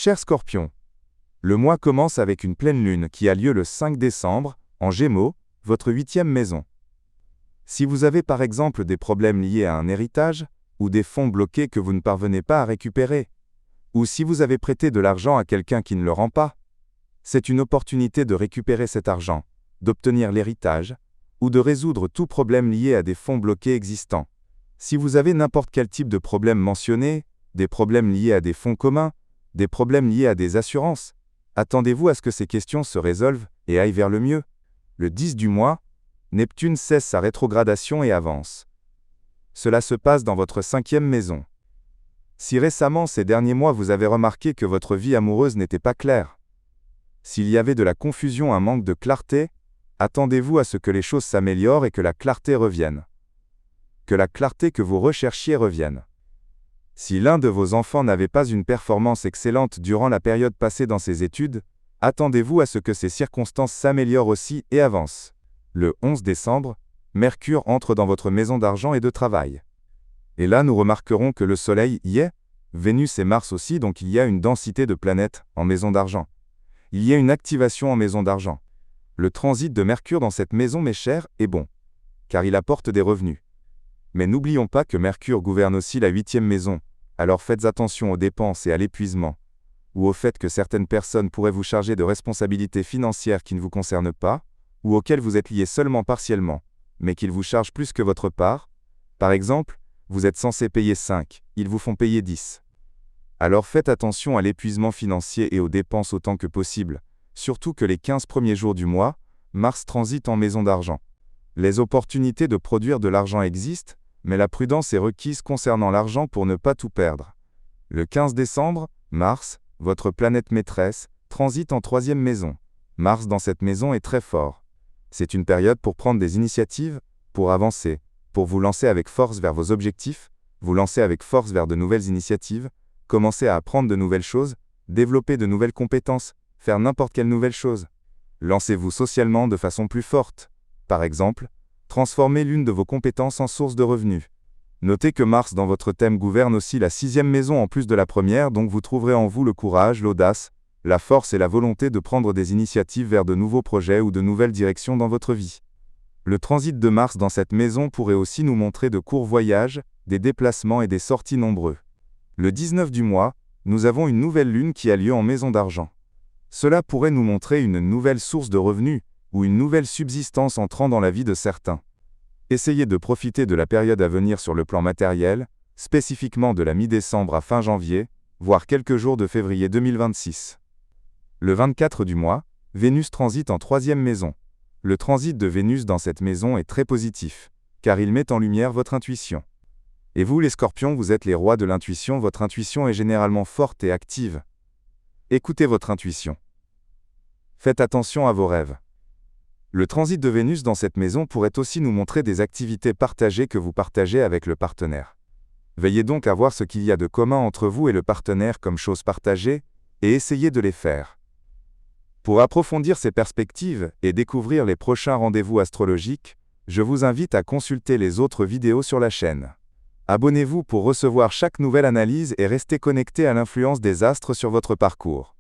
Cher Scorpion, le mois commence avec une pleine lune qui a lieu le 5 décembre, en Gémeaux, votre 8e maison. Si vous avez par exemple des problèmes liés à un héritage, ou des fonds bloqués que vous ne parvenez pas à récupérer, ou si vous avez prêté de l'argent à quelqu'un qui ne le rend pas, c'est une opportunité de récupérer cet argent, d'obtenir l'héritage, ou de résoudre tout problème lié à des fonds bloqués existants. Si vous avez n'importe quel type de problème mentionné, des problèmes liés à des fonds communs, des problèmes liés à des assurances, attendez-vous à ce que ces questions se résolvent et aillent vers le mieux. Le 10 du mois, Neptune cesse sa rétrogradation et avance. Cela se passe dans votre 5e maison. Si récemment ces derniers mois vous avez remarqué que votre vie amoureuse n'était pas claire, s'il y avait de la confusion, un manque de clarté, attendez-vous à ce que les choses s'améliorent et que la clarté revienne. Que la clarté que vous recherchiez revienne. Si l'un de vos enfants n'avait pas une performance excellente durant la période passée dans ses études, attendez-vous à ce que ces circonstances s'améliorent aussi et avancent. Le 11 décembre, Mercure entre dans votre maison d'argent et de travail. Et là nous remarquerons que le Soleil y est, Vénus et Mars aussi, donc il y a une densité de planètes en maison d'argent. Il y a une activation en maison d'argent. Le transit de Mercure dans cette maison, mes chers, est bon, car il apporte des revenus. Mais n'oublions pas que Mercure gouverne aussi la 8e maison, alors faites attention aux dépenses et à l'épuisement, ou au fait que certaines personnes pourraient vous charger de responsabilités financières qui ne vous concernent pas, ou auxquelles vous êtes lié seulement partiellement, mais qu'ils vous chargent plus que votre part. Par exemple, vous êtes censé payer 5, ils vous font payer 10. Alors faites attention à l'épuisement financier et aux dépenses autant que possible, surtout que les 15 premiers jours du mois, Mars transite en maison d'argent. Les opportunités de produire de l'argent existent, mais la prudence est requise concernant l'argent pour ne pas tout perdre. Le 15 décembre, Mars, votre planète maîtresse, transite en 3e maison. Mars dans cette maison est très fort. C'est une période pour prendre des initiatives, pour avancer, pour vous lancer avec force vers vos objectifs, vous lancer avec force vers de nouvelles initiatives, commencer à apprendre de nouvelles choses, développer de nouvelles compétences, faire n'importe quelle nouvelle chose. Lancez-vous socialement de façon plus forte. Par exemple, transformez l'une de vos compétences en source de revenus. Notez que Mars dans votre thème gouverne aussi la 6e maison en plus de la première, donc vous trouverez en vous le courage, l'audace, la force et la volonté de prendre des initiatives vers de nouveaux projets ou de nouvelles directions dans votre vie. Le transit de Mars dans cette maison pourrait aussi nous montrer de courts voyages, des déplacements et des sorties nombreux. Le 19 du mois, nous avons une nouvelle lune qui a lieu en maison d'argent. Cela pourrait nous montrer une nouvelle source de revenus, ou une nouvelle subsistance entrant dans la vie de certains. Essayez de profiter de la période à venir sur le plan matériel, spécifiquement de la mi-décembre à fin janvier, voire quelques jours de février 2026. Le 24 du mois, Vénus transite en 3e maison. Le transit de Vénus dans cette maison est très positif, car il met en lumière votre intuition. Et vous les Scorpions, vous êtes les rois de l'intuition, votre intuition est généralement forte et active. Écoutez votre intuition. Faites attention à vos rêves. Le transit de Vénus dans cette maison pourrait aussi nous montrer des activités partagées que vous partagez avec le partenaire. Veillez donc à voir ce qu'il y a de commun entre vous et le partenaire comme choses partagées, et essayez de les faire. Pour approfondir ces perspectives et découvrir les prochains rendez-vous astrologiques, je vous invite à consulter les autres vidéos sur la chaîne. Abonnez-vous pour recevoir chaque nouvelle analyse et restez connecté à l'influence des astres sur votre parcours.